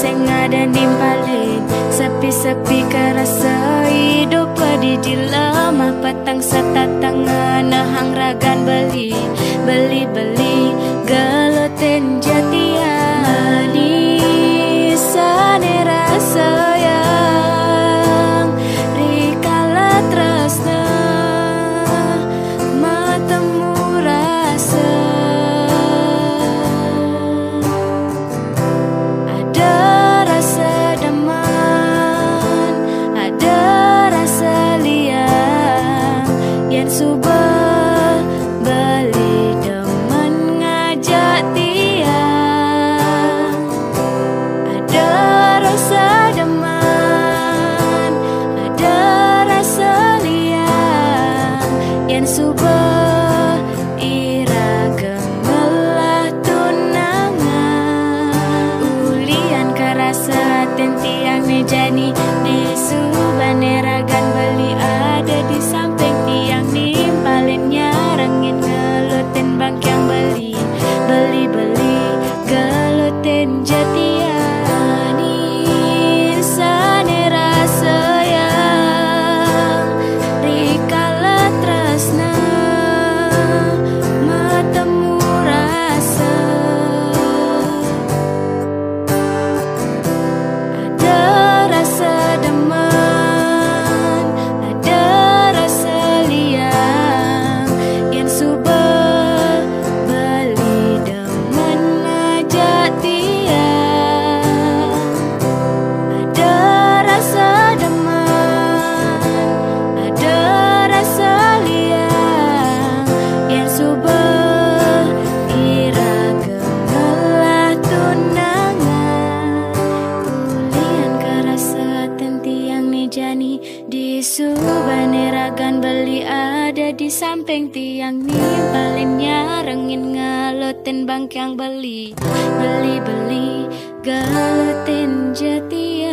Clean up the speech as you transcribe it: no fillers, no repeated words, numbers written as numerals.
sing ada nimpalin sepi-sepi kerasa hidup di lemah petang setatangan hang ragan beli geloten jatian di sana rasa yang rikala tresna matamu rasa ada rasa deman, ada rasa liang yang subah beli deman ngajak tiang. Ada rasa deman, ada rasa liang yang subah ira gemelah tunangan. Ulian kerasa tiang nejani di subane ragan beli ada di samping tiang nimpalin nyarangin ngelutin bang yang beli gelutin jatian insane rasa yang rikala tresna matamu rasa ada rasa deman, ada rasa liang yang subah beli deman ngajak tiang. Ada rasa deman, ada rasa liang yang subah ira gemelah tunangan. Ulian kerasa tiang nejani di subane ragan beli ada di samping tiang nimpalin nyarengin ngalotin bang yang beli gelutin jatian.